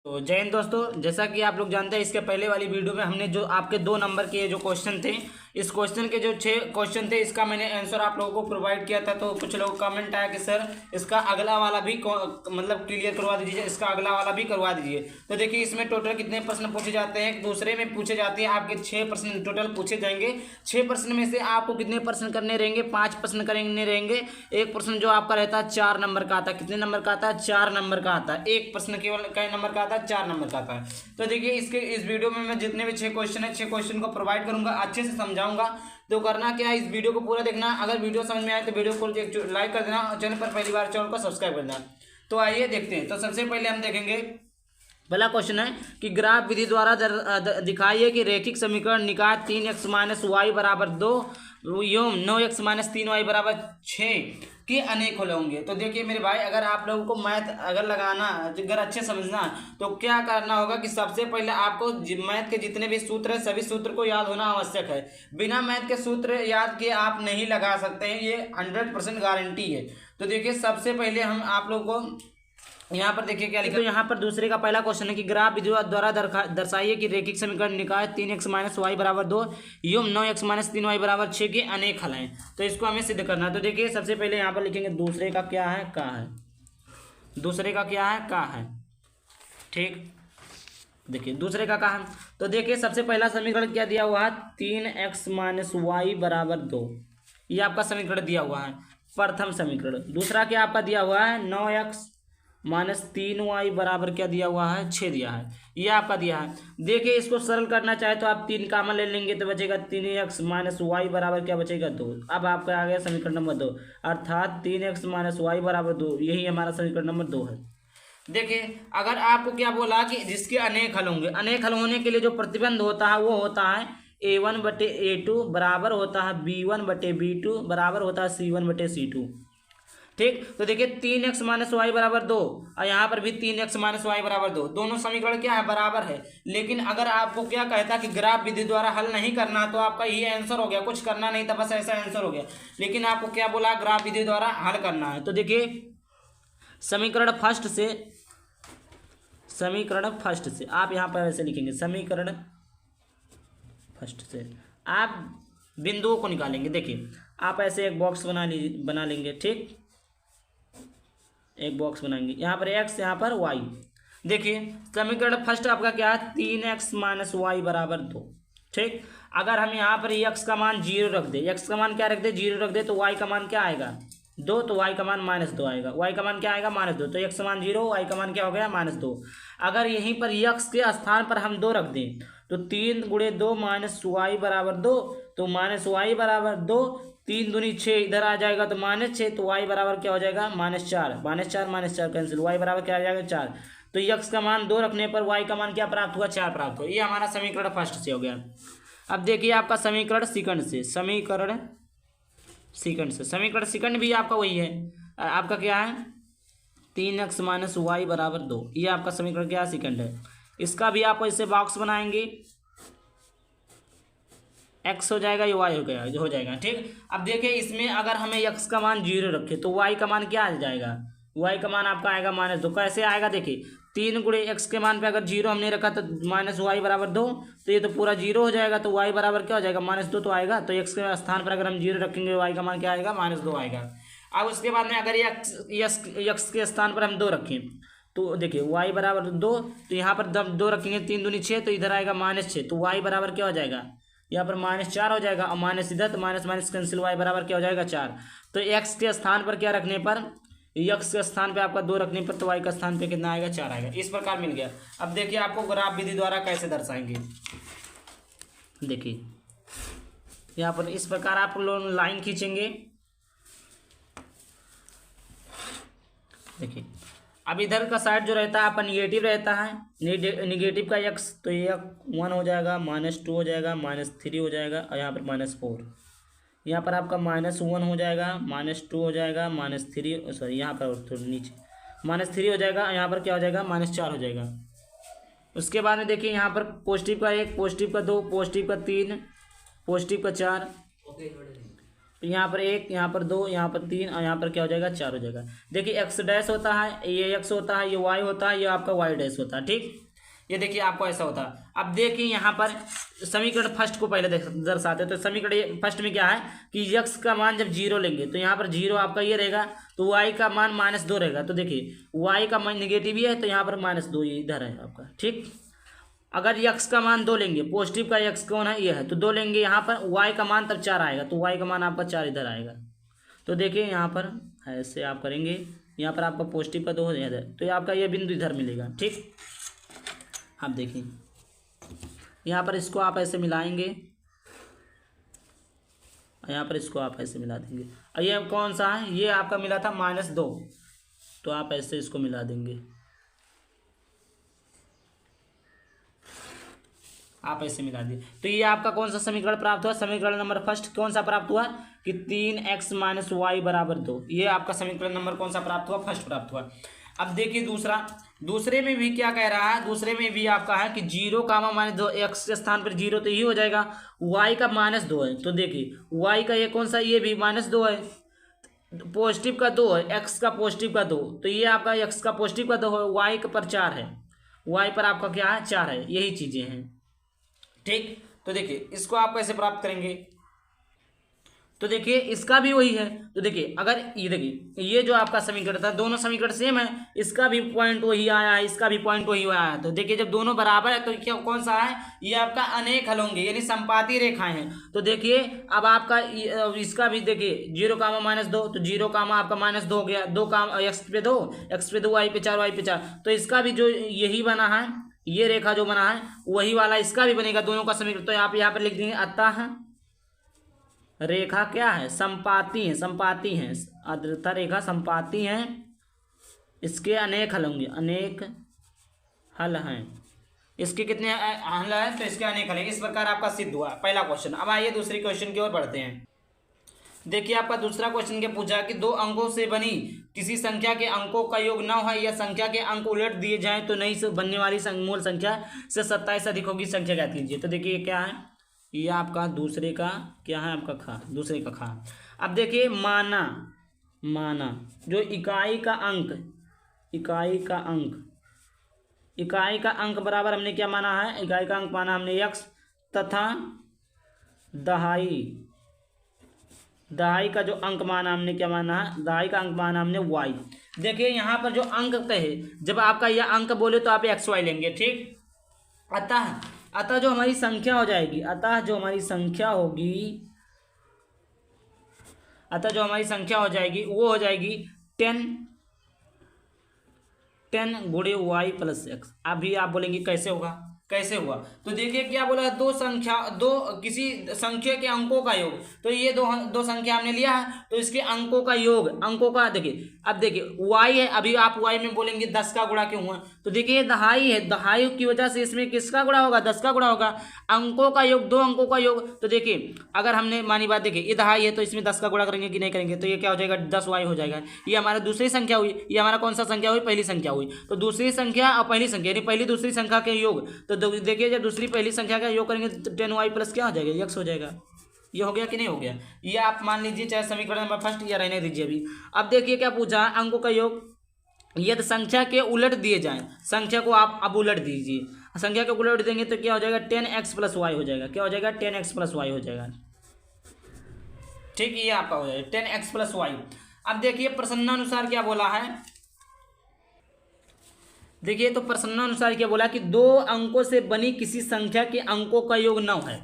तो जय हिंद दोस्तों, जैसा कि आप लोग जानते हैं इसके पहले वाली वीडियो में हमने जो आपके 2 नंबर के जो क्वेश्चन थे, इस क्वेश्चन के जो 6 क्वेश्चन थे इसका मैंने आंसर आप लोगों को प्रोवाइड किया था। तो कुछ लोग कमेंट आया कि सर इसका अगला वाला भी मतलब क्लियर करवा दीजिए, इसका अगला वाला भी करवा दीजिए। तो देखिए इसमें टोटल कितने प्रश्न पूछे जाते हैं, दूसरे में पूछे जाते हैं आपके 6 प्रश्न टोटल पूछे जाएंगे। 6 प्रश्न में से आपको कितने प्रश्न करने रहेंगे, 5 प्रश्न करने रहेंगे। एक प्रश्न जो आपका रहता है 4 नंबर का आता है। कितने नंबर का आता है? 4 नंबर का आता है। एक प्रश्न केवल कई नंबर का आता है? 4 नंबर का आता है। तो देखिए इस वीडियो में मैं जितने भी 6 क्वेश्चन है 6 क्वेश्चन को प्रोवाइड करूंगा, अच्छे से समझाऊंगा। तो करना क्या है, इस वीडियो को पूरा देखना। अगर वीडियो समझ में आए तो वीडियो को लाइक कर देना और चैनल पर पहली बार चैनल को सब्सक्राइब कर देना। तो आइए देखते हैं। तो सबसे पहले हम देखेंगे, पहला क्वेश्चन है कि ग्राफ विधि द्वारा दिखाइए कि रैखिक समीकरण निकाय 3x - y = 2 एवं 9x - 3y = 6 के अनेक हल होंगे। तो देखिए मेरे भाई, अगर आप लोगों को मैथ अगर लगाना, अगर अच्छे समझना, तो क्या करना होगा कि सबसे पहले आपको मैथ के जितने भी सूत्र हैं सभी सूत्र को याद होना आवश्यक है। बिना मैथ के सूत्र याद किए आप नहीं लगा सकते हैं, ये 100% गारंटी है। तो देखिए सबसे पहले हम आप लोगों को यहाँ पर देखिए क्या लिखा। तो यहाँ पर दूसरे का पहला क्वेश्चन है कि ग्राफ विधि द्वारा दर्शाइए कि रैखिक समीकरण निकाय 3x - y = 2 एवं 9x - 3y = 6 के अनेक हल हैं। तो इसको हमें सिद्ध करना है। तो देखिए सबसे पहले यहाँ पर लिखेंगे दूसरे का क्या है, का है। दूसरे का क्या है, का है। ठीक, देखिए दूसरे का है। तो देखिए सबसे पहला समीकरण क्या दिया हुआ है, 3x - y = 2। ये आपका समीकरण दिया हुआ है, प्रथम समीकरण। दूसरा क्या आपका दिया हुआ है, 9x - 3y = क्या दिया हुआ है, 6 दिया है। ये आपका दिया है। देखिए इसको सरल करना चाहे तो आप 3 कॉमन ले लेंगे तो बचेगा 3x - y = क्या बचेगा, 2। अब आपका आ गया समीकरण नंबर 2, अर्थात 3x - y = 2। यही हमारा समीकरण नंबर 2 है। देखिए अगर आपको क्या बोला कि जिसके अनेक हल होंगे, अनेक हल होने के लिए जो प्रतिबंध होता है वो होता है a1/a2 बराबर होता है b1/b2 बराबर होता है c1/c2। ठीक, तो देखिए 3x - y = 2 और यहाँ पर भी 3x - y = 2। दोनों समीकरण क्या है, बराबर है। लेकिन अगर आपको क्या कहता कि ग्राफ विधि द्वारा हल नहीं करना, तो आपका ये आंसर हो गया, कुछ करना नहीं था, बस ऐसा आंसर हो गया। लेकिन आपको क्या बोला, ग्राफ विधि द्वारा हल करना है। तो देखिए समीकरण फर्स्ट से आप यहाँ पर ऐसे लिखेंगे, समीकरण फर्स्ट से आप बिंदुओं को निकालेंगे। देखिए आप ऐसे एक बॉक्स बना लेंगे। ठीक, एक बॉक्स बनाएंगे, यहाँ पर x, यहाँ पर y। देखिए समीकरण फर्स्ट आपका क्या है, 3x - y = 2। ठीक, अगर हम यहाँ पर x का मान 0 रख दे, x का मान क्या रख दे, 0 रख दे, तो y का मान क्या आएगा, 2। तो y का मान -2 आएगा। y का मान क्या आएगा, -2। तो x का मान 0, y का मान क्या हो गया, -2। अगर यहीं पर x के स्थान पर हम 2 रख दें तो 3 × 2 - y = 2। तो -y = 2, 3 दूनी 6, इधर आ जाएगा तो -6। तो y बराबर क्या हो जाएगा, -4। -4 कैंसिल, y बराबर क्या आ जाएगा, 4। तो x का मान 2 रखने पर y का मान क्या प्राप्त हुआ, 4 प्राप्त हुआ। ये हमारा समीकरण फर्स्ट से हो गया। अब देखिए आपका समीकरण समीकरण सेकंड भी आपका वही है। आपका क्या है, 3x - y = 2। ये आपका समीकरण क्या है, सेकंड है। इसका भी आप ऐसे बॉक्स बनाएंगे, x हो जाएगा, ये y हो जाएगा। ठीक, अब देखिए इसमें अगर हमें x का मान 0 रखे तो y का मान क्या आ जाएगा, y का मान आपका आएगा -2। कैसे आएगा, देखिए 3 × x के मान पे अगर 0 हमने रखा तो -y = 2, तो ये तो पूरा 0 हो जाएगा। तो y बराबर क्या हो जाएगा, -2 तो आएगा। तो x के स्थान पर अगर हम 0 रखेंगे y का मान क्या आएगा, -2 आएगा। अब उसके बाद में अगर x के स्थान पर हम 2 रखें तो देखिए y = 2, तो यहाँ पर 2 रखेंगे, 3 दूनी 6, तो इधर आएगा -6। तो y बराबर क्या हो जाएगा, यहाँ पर -4 हो जाएगा और माइनस इधर, तो माइनस कैंसिल, y बराबर क्या हो जाएगा, 4। तो x के स्थान पर क्या रखने पर, x के स्थान पे आपका 2 रखने पर तो y का स्थान पे कितना आएगा, 4 आएगा। इस प्रकार मिल गया। अब देखिए आपको ग्राफ विधि द्वारा कैसे दर्शाएंगे। देखिए यहाँ पर इस प्रकार आप लोग लाइन खींचेंगे। देखिए अब इधर का साइड जो रहता है आपका निगेटिव रहता है, निगेटिव का x, तो ये 1 हो जाएगा, -2 हो जाएगा, -3 हो जाएगा और यहाँ पर -4। यहाँ पर आपका -1 हो जाएगा, -2 हो जाएगा, -3, सॉरी यहाँ पर थोड़ा नीचे -3 हो जाएगा, यहाँ पर क्या हो जाएगा, -4 हो जाएगा। उसके बाद में देखिए यहाँ पर पॉजिटिव का 1, पॉजिटिव का 2, पॉजिटिव का 3, पॉजिटिव का 4। तो यहाँ पर 1, यहाँ पर 2, यहाँ पर 3 और यहाँ पर क्या हो जाएगा 4 हो जाएगा। देखिए एक्स डैश होता है, ये एक्स होता है, ये वाई होता है, ये आपका वाई डैश होता है। ठीक, ये देखिए आपको ऐसा होता है। अब देखिए यहाँ पर समीकरण फर्स्ट को पहले दर्शाते हैं। तो समीकरण फर्स्ट में क्या है कि यक्स का मान जब 0 लेंगे तो यहाँ पर 0 आपका ये रहेगा, तो वाई का मान -2 रहेगा। तो देखिए वाई का मान निगेटिव ही है तो यहाँ पर -2 ये इधर है आपका। ठीक, अगर यक्स का मान 2 लेंगे, पॉजिटिव का यक्स कौन है, ये है, तो 2 लेंगे यहाँ पर, वाई का मान तब 4 आएगा, तो वाई का मान आपका 4 इधर आएगा। तो देखिए यहाँ पर ऐसे आप करेंगे, यहाँ पर आपका पॉजिटिव का 2 हो जाएगा, तो ये आपका ये बिंदु इधर मिलेगा। ठीक, आप देखिए यहाँ पर इसको आप ऐसे मिलाएंगे, यहाँ पर इसको आप ऐसे मिला देंगे, और ये कौन सा है, ये आपका मिला था -2, तो आप ऐसे इसको मिला देंगे, आप ऐसे मिला दिए। तो ये आपका कौन सा समीकरण प्राप्त हुआ, समीकरण नंबर फर्स्ट कौन सा प्राप्त हुआ कि 3x - y = 2। ये आपका समीकरण नंबर कौन सा प्राप्त हुआ, फर्स्ट प्राप्त हुआ। अब देखिए दूसरे में भी क्या कह रहा है, दूसरे में भी आपका है कि 0, -2, x के स्थान पर 0 तो ये हो जाएगा, y का -2 है। तो देखिए y का ये कौन सा, ये भी -2 है, पॉजिटिव का 2 है, x का पॉजिटिव का 2, तो ये आपका x का पॉजिटिव का 2 है, y पर 4 है, y पर आपका क्या है 4 है, यही चीजें हैं। ठीक, तो देखिए इसको आप कैसे प्राप्त करेंगे, तो देखिए इसका भी वही है। तो देखिए अगर ये देखिए ये जो आपका समीकरण था, दोनों समीकरण सेम है, इसका भी पॉइंट वही आया है, इसका भी पॉइंट वही आया है। तो देखिए जब दोनों बराबर है तो क्या कौन सा है, ये आपका अनेक हल होंगे, यानी संपाती रेखाएं हैं। तो देखिए अब आपका इसका भी देखिए 0, -2, तो 0, आपका -2 हो गया, 2, x पे 2, y पे 4, y पे 4, तो इसका भी जो यही बना है, ये रेखा जो बना है वही वाला इसका भी बनेगा, दोनों का समीकरण। तो आप यहाँ पर लिख देंगे अतः रेखा क्या है, संपाती है, संपाती है, अतः रेखा संपाती है, इसके अनेक हल होंगे, अनेक हल हैं, इसके कितने हल हैं, तो इसके अनेक हल हैं। इस प्रकार आपका सिद्ध हुआ पहला क्वेश्चन। अब आइए दूसरी क्वेश्चन की ओर बढ़ते हैं। देखिए आपका दूसरा क्वेश्चन क्या पूछा कि 2 अंकों से बनी किसी संख्या के अंकों का योग 9 है, या संख्या के अंक उलट दिए जाएं तो नई से बनने वाली मूल संख्या से 27 अधिक होगी, संख्या ज्ञात कीजिए। तो देखिए क्या है, ये आपका दूसरे का क्या है, आपका खा, दूसरे का खा। अब देखिए माना जो इकाई का अंक बराबर हमने क्या माना है, इकाई का अंक माना हमने x, तथा दहाई का जो अंक माना हमने क्या माना है, दहाई का अंक माना हमने y। देखिए यहाँ पर जो अंक है, जब आपका यह अंक बोले तो आप xy लेंगे। ठीक, अतः जो हमारी संख्या हो जाएगी, जो हमारी संख्या हो जाएगी वो हो जाएगी 10 × y + x। अभी आप बोलेंगे कैसे हुआ, तो देखिए क्या बोला, किसी संख्या के अंकों का योग। तो ये दो संख्या हमने लिया है, तो इसके अंकों का योग, अंकों का देखिए, अब देखिए y है, अभी आप y में बोलेंगे 10 का गुणा क्यों हुआ, तो देखिए दहाई है, दहाई की वजह से इसमें किसका गुणा होगा, 10 का गुणा होगा। अंकों का योग, 2 अंकों का योग, तो देखिए अगर हमने मानी बात, देखिए ये दहाई है तो इसमें 10 का गुणा करेंगे कि नहीं करेंगे, तो ये क्या हो जाएगा 10y हो जाएगा। ये हमारा दूसरी संख्या हुई, ये हमारा कौन सा संख्या हुई, पहली संख्या हुई। तो दूसरी संख्या और पहली संख्या यानी पहली दूसरी संख्या के योग, तो देखिए जब दूसरी पहली संख्या का योग करेंगे तो 10y + क्या हो जाएगा, x हो जाएगा। ये हो गया कि नहीं हो गया, ये आप मान लीजिए चाहे समीकरण नंबर फर्स्ट या रहने दीजिए। अभी अब देखिए क्या पूछा, अंकों का योग यदि संख्या के उलट दिए जाएं, संख्या को आप अब उलट दीजिए, संख्या को उलट देंगे तो क्या हो जाएगा 10x + y हो जाएगा। क्या हो जाएगा 10x + y हो जाएगा। ठीक, ये आपका हो जाएगा 10x + y। अब देखिए प्रसन्नानुसार क्या बोला है, देखिए तो प्रसन्नानुसार क्या बोला कि 2 अंकों से बनी किसी संख्या के अंकों का योग 9 है।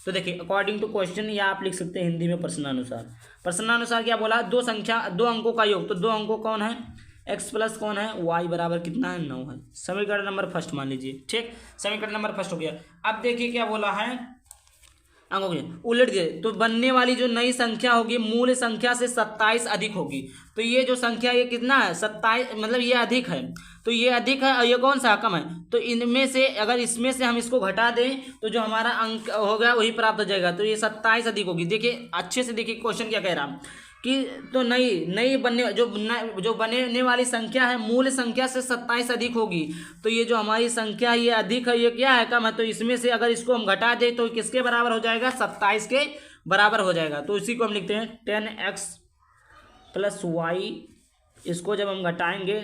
तो देखिए अकॉर्डिंग टू क्वेश्चन, या आप लिख सकते हैं हिंदी में प्रसन्नानुसार क्या बोला, 2 अंकों का योग। तो 2 अंकों कौन है, x + कौन है, y बराबर कितना है 9 है। समीकरण नंबर फर्स्ट मान लीजिए। ठीक, समीकरण नंबर फर्स्ट हो गया। अब देखिए क्या बोला है, अंकों के उलट दिए तो बनने वाली जो नई संख्या होगी मूल संख्या से 27 अधिक होगी। तो ये जो संख्या ये कितना है 27, मतलब ये अधिक है, तो ये अधिक है और ये कौन सा कम है। तो इनमें से अगर इसमें से हम इसको घटा दें तो जो हमारा अंक होगा वही प्राप्त हो जाएगा। तो ये 27 अधिक होगी। देखिए अच्छे से देखिए क्वेश्चन क्या कह रहा कि तो नई बनने जो बनने वाली संख्या है मूल संख्या से 27 अधिक होगी। तो ये जो हमारी संख्या ये अधिक है, ये क्या है कम है। तो इसमें से अगर इसको हम घटा दें तो किसके बराबर हो जाएगा 27 के बराबर हो जाएगा। तो इसी को हम लिखते हैं 10x प्लस वाई, इसको जब हम घटाएंगे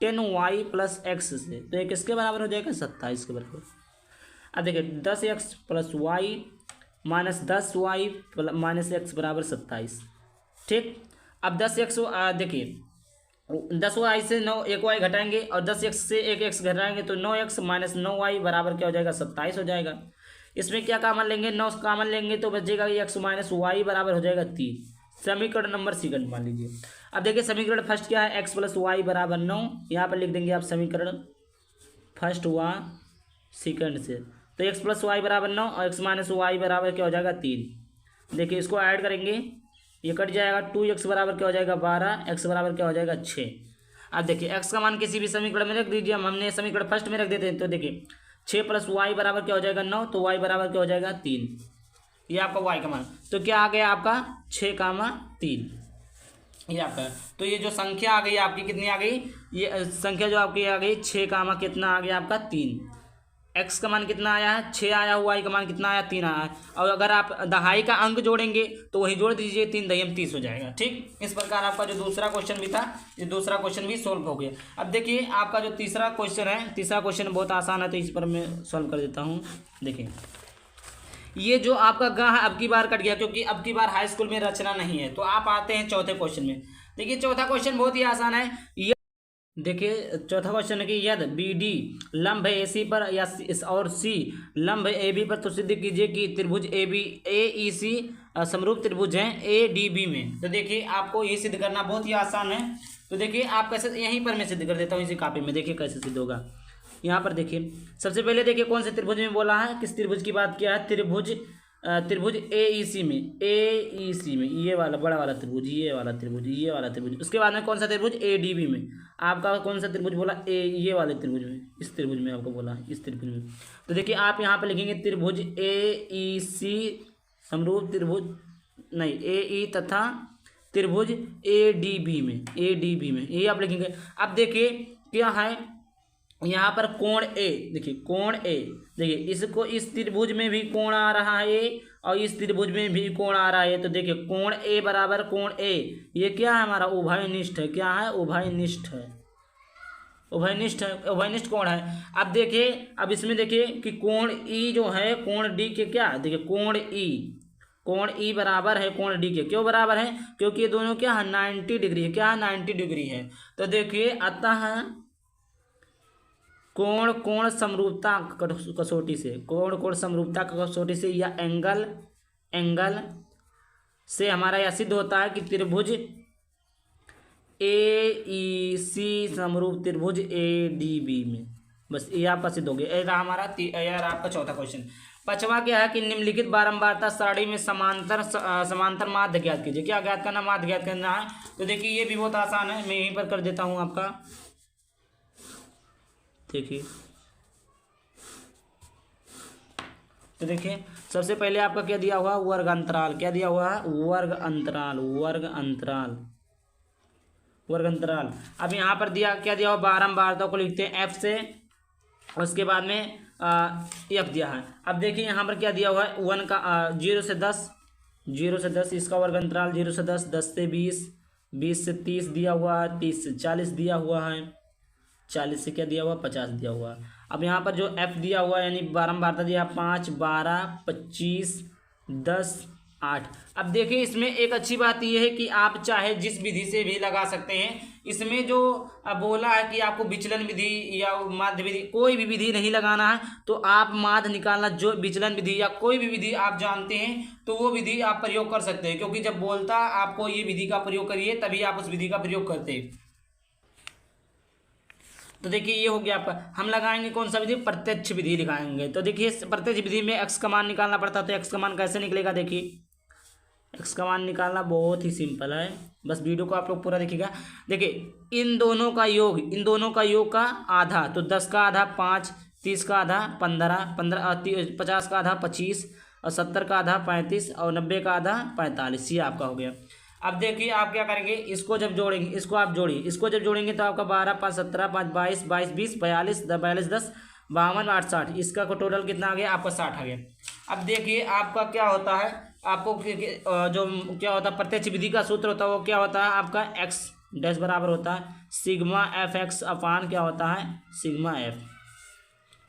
10y प्लस एक्स से तो ये किसके बराबर हो जाएगा, 27 के बराबर। अब देखिए 10x plus y minus 10y minus x बराबर 27। ठीक, अब 10x देखिए 10y से 1y घटाएंगे और 10x से 1x घटाएंगे तो 9x माइनस 9y बराबर क्या हो जाएगा, 27 हो जाएगा। इसमें क्या कामन लेंगे, 9 कामन लेंगे तो बचेगा कि x माइनस वाई बराबर हो जाएगा 3। समीकरण नंबर सेकंड मान लीजिए। अब देखिए समीकरण फर्स्ट क्या है, x प्लस वाई बराबर 9, यहाँ पर लिख देंगे आप समीकरण फर्स्ट हुआ सेकंड से। तो x प्लस वाई बराबर 9 और x माइनस वाई बराबर क्या हो जाएगा 3। देखिए इसको ऐड करेंगे, ये कट जाएगा, 2x बराबर क्या हो जाएगा 12, x बराबर क्या हो जाएगा 6। अब देखिए x का मान किसी भी समीकरण में रख दीजिए, हमने समीकरण फर्स्ट में रख देते हैं। तो देखिए 6 प्लस वाई बराबर क्या हो जाएगा 9, तो y बराबर क्या हो जाएगा 3। ये आपका y का मान, तो क्या आ गया आपका 6,3, ये आपका। तो ये जो संख्या आ गई आपकी कितनी आ गई, ये संख्या जो आपकी आ गई 6 कितना आ गया आपका 3। x का मान कितना आया है 6 आया हुआ, y का मान कितना आया 3 आया है। और अगर आप दहाई का अंक जोड़ेंगे तो वही जोड़ दीजिए, 3 दहियम 30 हो जाएगा। ठीक, इस प्रकार आपका जो दूसरा क्वेश्चन भी था, ये दूसरा क्वेश्चन भी सोल्व हो गया। अब देखिए आपका जो तीसरा क्वेश्चन है, तीसरा क्वेश्चन बहुत आसान है तो इस पर मैं सॉल्व कर देता हूँ। देखिए ये जो आपका ग है अब की बार कट गया, क्योंकि अब की बार हाई स्कूल में रचना नहीं है। तो आप आते हैं चौथे क्वेश्चन में। देखिए चौथा क्वेश्चन बहुत ही आसान है। देखिए चौथा क्वेश्चन है कि यदि बी डी लंब है ए सी पर या और सी लंब है ए बी पर, तो सिद्ध कीजिए कि त्रिभुज ए बी ए ई सी समरूप त्रिभुज हैं ए डी बी में। तो देखिए आपको ये सिद्ध करना बहुत ही आसान है। तो देखिए आप कैसे, यहीं पर मैं सिद्ध कर देता हूँ इसी कॉपी में। देखिए कैसे सिद्ध होगा, यहाँ पर देखिए सबसे पहले देखिए कौन से त्रिभुज में बोला है, किस त्रिभुज की बात किया है, त्रिभुज ए ई सी में, ए ई सी में, ये वाला बड़ा वाला त्रिभुज, ये वाला त्रिभुज, ये वाला त्रिभुज। उसके बाद में कौन सा त्रिभुज, ए डी बी में। आपका कौन सा त्रिभुज बोला, ए ये वाले त्रिभुज में, इस त्रिभुज में आपको बोला, इस त्रिभुज में। तो देखिए आप यहाँ पर लिखेंगे त्रिभुज ए ई सी समरूप त्रिभुज, नहीं ए ई तथा त्रिभुज ए डी बी में, ए डी बी में, ये आप लिखेंगे। अब देखिए क्या है यहाँ पर कोण ए, देखिए कोण ए, देखिए इसको इस त्रिभुज में भी कोण आ रहा है और इस त्रिभुज में भी कोण आ रहा है। तो देखिए कोण ए बराबर कोण ए, ये क्या है हमारा उभयनिष्ठ है। क्या है, उभयनिष्ठ है, उभयनिष्ठ है, उभयनिष्ठ कोण है। अब देखिए अब इसमें देखिए कि कोण ई जो है कोण डी के, क्या देखिए कोण ई बराबर है कोण डी के। क्यों बराबर है, क्योंकि ये दोनों क्या है 90 डिग्री है। क्या है 90 डिग्री है। तो देखिए अतः कोण समरूपता कसौटी से, कोण समरूपता कसौटी से या एंगल से हमारा यह सिद्ध होता है कि त्रिभुज ए ई सी समरूप त्रिभुज ए डी बी में। बस ये आपका सिद्ध हो गया। यह हमारा यार आपका चौथा क्वेश्चन। पांचवा क्या है कि निम्नलिखित बारंबारता सारणी में समांतर माध्य ज्ञात कीजिए। क्या ज्ञात करना, माध्य ज्ञात करना है। तो देखिए ये भी बहुत आसान है, मैं यहीं पर कर देता हूँ आपका। देखिए तो देखिए सबसे पहले आपका क्या दिया हुआ, वर्ग अंतराल। क्या दिया हुआ है, वर्ग अंतराल। अब यहाँ पर दिया क्या दिया हुआ, बारंबारता को लिखते हैं एफ से, उसके बाद में एफ दिया है। अब देखिए यहाँ पर क्या दिया हुआ है, 1 का 0 से 10 इसका वर्ग अंतराल 0 से 10, 10 से 20, 20 से 30 दिया हुआ है, 30 से 40 दिया हुआ है, 40 से क्या दिया हुआ 50 दिया हुआ। अब यहाँ पर जो f दिया हुआ है यानी बारंबारता दिया 5, 12, 25, 10, 8। अब देखिए इसमें एक अच्छी बात यह है कि आप चाहे जिस विधि से भी लगा सकते हैं। इसमें जो बोला है कि आपको विचलन विधि या माध्य विधि, कोई भी विधि नहीं लगाना है। तो आप माध्य निकालना, जो विचलन विधि या कोई भी विधि आप जानते हैं तो वो विधि आप प्रयोग कर सकते हैं। क्योंकि जब बोलता आपको ये विधि का प्रयोग करिए तभी आप उस विधि का प्रयोग करते हैं। तो देखिए ये हो गया आपका। हम लगाएंगे कौन सा विधि, प्रत्यक्ष विधि लगाएंगे। तो देखिए प्रत्यक्ष विधि में x का मान निकालना पड़ता है। तो x का मान कैसे निकलेगा, देखिए x का मान निकालना बहुत ही सिंपल है, बस वीडियो को आप लोग पूरा देखिएगा। देखिए इन दोनों का योग का आधा, तो 10 का आधा 5, 30 का आधा 15, 50 का आधा 25 और 70 का आधा 35 और 90 का आधा 45। ये आपका हो गया। अब देखिए आप क्या करेंगे, इसको जब जोड़ेंगे, इसको आप जोड़िए, इसको जब जोड़ेंगे तो आपका 12, 5, 17, 5, 22, 22, 20, 42, 42, 10, 52, 8, 60। इसका को टोटल कितना आ गया आपका 60 आ गया। अब देखिए आपका क्या होता है आपको जो क्या होता है प्रत्यक्ष विधि का सूत्र होता है वो क्या होता है आपका एक्स डैश बराबर होता है सिग्मा एफ एक्स अपान क्या होता है सिग्मा एफ,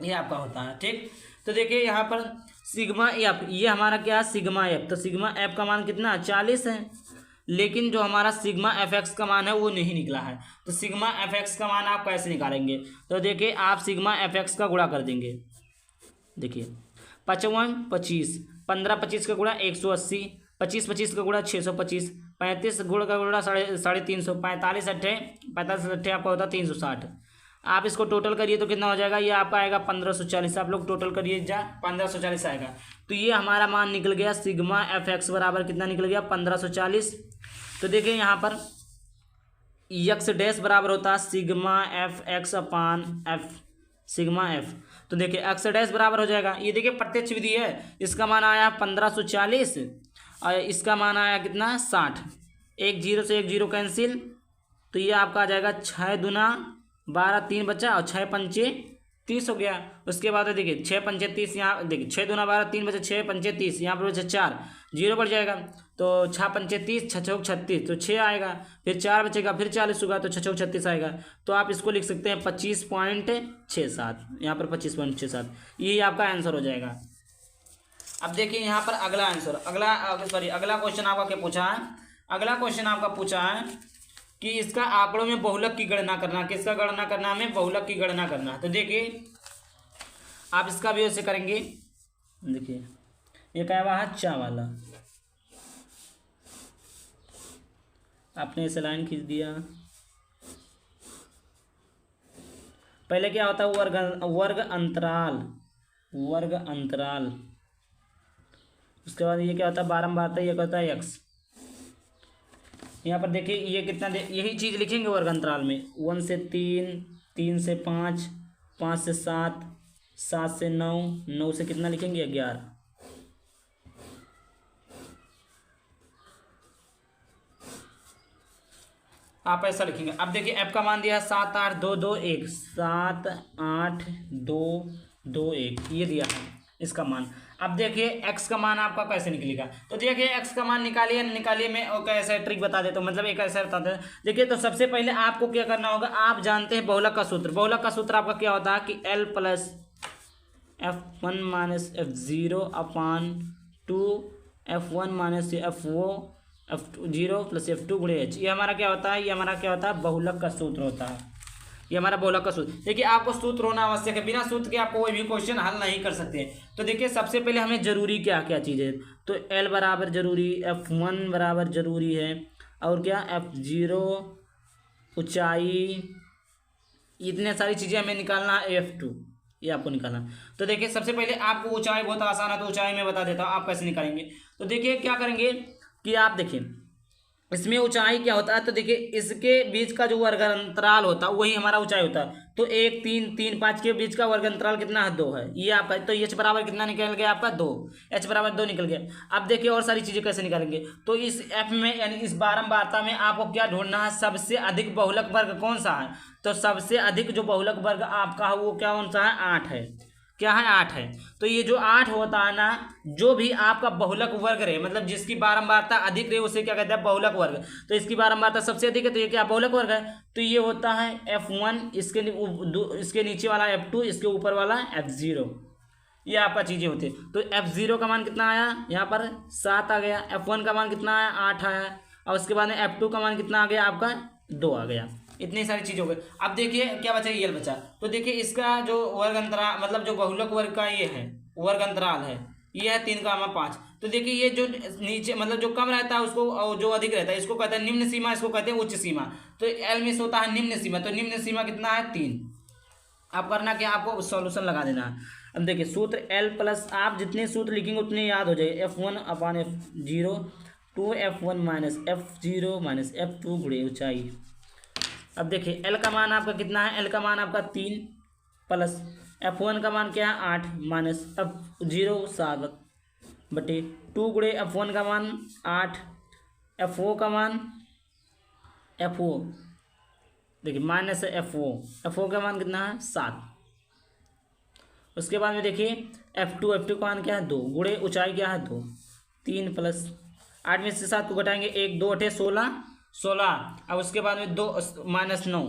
ये आपका होता है। ठीक, तो देखिए यहाँ पर सिग्मा एफ, ये हमारा क्या है सिग्मा एफ, तो सिग्मा एफ का मान कितना 40 है, लेकिन जो हमारा सिग्मा एफ एक्स का मान है वो नहीं निकला है। तो सिग्मा एफ एक्स का मान आप कैसे निकालेंगे, तो देखिए आप सिग्मा एफ एक्स का गुणा कर देंगे। देखिए 55 25, 15 25 का गुणा 180, 25 25 का गुणा 625, 35 गुण का गुणा 350, 45 अट्ठे 45 अट्ठे आपका होता है 360। आप इसको टोटल करिए तो कितना हो जाएगा, ये आपका आएगा 1540। आप लोग टोटल करिए 1540 आएगा। तो ये हमारा मान निकल गया सिग्मा एफ एक्स बराबर कितना निकल गया 1540। तो देखिए यहाँ पर एक्स डैश बराबर होता है sigma F x upon F sigma F. तो देखिए एक्स डैश बराबर हो जाएगा, ये देखिए प्रत्यक्ष विधि है, इसका मान आया 1540 और इसका मान आया कितना 60, एक जीरो से एक जीरो कैंसिल, तो ये आपका आ जाएगा 6 दूना 12 3 बचा और 6 पंचे 30 हो गया। उसके बाद देखिए 6 पंचे 30, यहाँ देखिए 6 दूना 12 3 बचे 6 पंचे 30, यहाँ पर बचा 4 जीरो बढ़ जाएगा, तो 6 पंचे 30 6 चौक 36, तो 6 आएगा, फिर 4 बचेगा, फिर 40 होगा तो 6 चौक 36 आएगा। तो आप इसको लिख सकते हैं 25.67, यहाँ पर 25.67, यही आपका आंसर हो जाएगा। अब देखिए यहाँ पर अगला आंसर, अगला क्वेश्चन आपका क्या पूछा है, अगला क्वेश्चन आपका पूछा है कि इसका आंकड़ों में बहुलक की गणना करना, किसका गणना करना, हमें बहुलक की गणना करना। तो देखिए आप इसका भी ऐसे करेंगे, देखिए ये क्या हुआ है चा वाला, आपने इसे लाइन खींच दिया। पहले क्या होता है वर्ग अंतराल, उसके बाद ये क्या होता है बारंबारता, ये क्या होता है एक्स। यहाँ पर देखिए ये कितना यही चीज़ लिखेंगे वर्ग अंतराल में, 1 से 3, 3 से 5, 5 से 7, 7 से 9, 9 से कितना लिखेंगे 11। आप ऐसा लिखेंगे। अब देखिए f का मान दिया है 7 8 2 2 1, 7 8 2 2 1, ये दिया है इसका मान। अब देखिए x का मान आपका कैसे निकलेगा, तो देखिए x का मान निकालिए मैं कैसे ट्रिक बता देता हूँ, मतलब एक ऐसा बताते हैं। देखिए तो सबसे पहले आपको क्या करना होगा, आप जानते हैं बहुलक का सूत्र, बहुलक का सूत्र आपका क्या होता है कि L plus F1 minus F0 अपान 2 F1 minus F0 plus F2 गुणे H। ये हमारा क्या होता है, ये हमारा क्या होता है बहुलक का सूत्र होता है, ये हमारा बहुलक का सूत्र। देखिए आपको सूत्र होना आवश्यक है, बिना सूत्र के आपको कोई भी क्वेश्चन हल नहीं कर सकते। तो देखिए सबसे पहले हमें जरूरी क्या क्या चीज़ है, तो L बराबर जरूरी, F1 बराबर जरूरी है, और क्या F0 ऊंचाई, इतने सारी चीज़ें हमें निकालना है, F2 ये आपको निकालना। तो देखिए सबसे पहले आपको ऊंचाई बहुत आसान है, तो ऊंचाई में बता देता हूँ आप कैसे निकालेंगे। तो देखिए क्या करेंगे कि आप देखिए इसमें ऊंचाई क्या होता है, तो देखिए इसके बीच का जो वर्ग अंतराल होता है वही हमारा ऊंचाई होता है। तो 1 3 3 5 के बीच का वर्ग अंतराल कितना है 2 है, ये आपका। तो h बराबर कितना निकल गया आपका 2, h बराबर 2 निकल गया। अब देखिए और सारी चीज़ें कैसे निकालेंगे, तो इस f में यानी इस बारंबारता में आपको क्या ढूंढना है, सबसे अधिक बहुलक वर्ग कौन सा है। तो सबसे अधिक जो बहुलक वर्ग आपका है वो क्या कौन सा है 8 है, क्या है 8 है। तो ये जो 8 होता है ना, जो भी आपका बहुलक वर्ग रहे, मतलब जिसकी बारंबारता अधिक रहे उसे क्या कहते हैं बहुलक वर्ग। तो इसकी बारंबारता सबसे अधिक है तो ये क्या बहुलक वर्ग है। तो ये होता है F1, इसके नीचे वाला F2, इसके ऊपर वाला F0, ये आपका चीज़ें होती है। तो F0 का मान कितना आया, यहाँ पर 7 आ गया, F1 का मान कितना आया 8 आया, और उसके बाद में F2 का मान कितना आ गया आपका 2 आ गया। इतनी सारी चीज़ हो गई। अब देखिए क्या बचा, ये बचा। तो देखिए इसका जो वर्ग अंतराल, मतलब जो बहुलक वर्ग का ये है वर्ग अंतराल है, ये है 3,5। तो देखिए ये जो नीचे मतलब जो कम रहता है उसको, और जो अधिक रहता है इसको कहते हैं निम्न सीमा, इसको कहते हैं उच्च सीमा। तो L में से होता है निम्न सीमा, तो निम्न सीमा कितना है 3। आप करना क्या, आपको सॉल्यूशन लगा देना है। अब देखिए सूत्र L प्लस, आप जितने सूत्र लिखेंगे उतने याद हो जाएगा, F1 अपान F0 2F1 minus F0 minus F2 गुणे ऊंचाई। अब देखिए L का मान आपका कितना है, L का मान आपका 3 प्लस F1 का मान क्या है 8 माइनस F0 7 बटे 2 गुणे F1 का मान 8, F0 का मान FO देखिए माइनस FO का मान कितना है 7। उसके बाद में देखिए F2 का मान क्या है 2 गुणे ऊंचाई क्या है 2, 3 प्लस 8 में से 7 को घटाएंगे, 1 2 8 16 16। अब उसके बाद में 2 -9,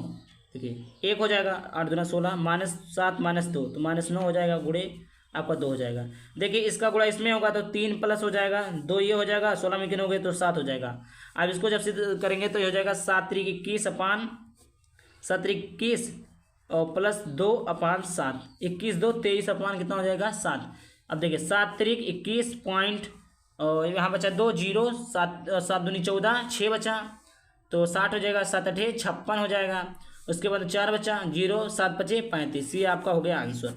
देखिए 1 हो जाएगा, 8 दूना 16 -7 -2 तो -9 हो जाएगा, गुणे आपका 2 हो जाएगा। देखिए इसका गुणा इसमें होगा तो 3 प्लस हो जाएगा, 2 ये हो जाएगा, 16 में गिनोगे तो 7 हो जाएगा। अब इसको जब सिद्ध करेंगे तो ये हो जाएगा 7 3 21 अपान 7 3 21 और प्लस 2 अपान 7, 21 2 23 अपान कितना हो जाएगा 7। अब देखिए 7 3 21 पॉइंट और यहाँ बचा 2 0, 7 7 दूनी 14, 6 बचा तो 60 हो जाएगा, 7 8 56 हो जाएगा। उसके बाद 4 बचा 0, 7 5 35, ये आपका हो गया आंसर।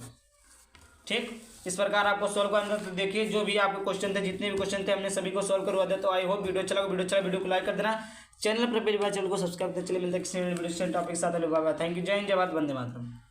ठीक, इस प्रकार आपको सॉल्व करना। तो देखिए जो भी आपके क्वेश्चन थे, जितने भी क्वेश्चन थे हमने सभी को सॉल्व करवा दिया। तो आई होप वीडियो अच्छा लगा, वीडियो को लाइक कर देना, चैनल पर पहली बार चैनल को सब्सक्राइब कर, चलिए मिलते हैं किसी वीडियो टॉपिक के साथ। थैंक यू, जय हिंद, जय भारत, वंदे मातरम।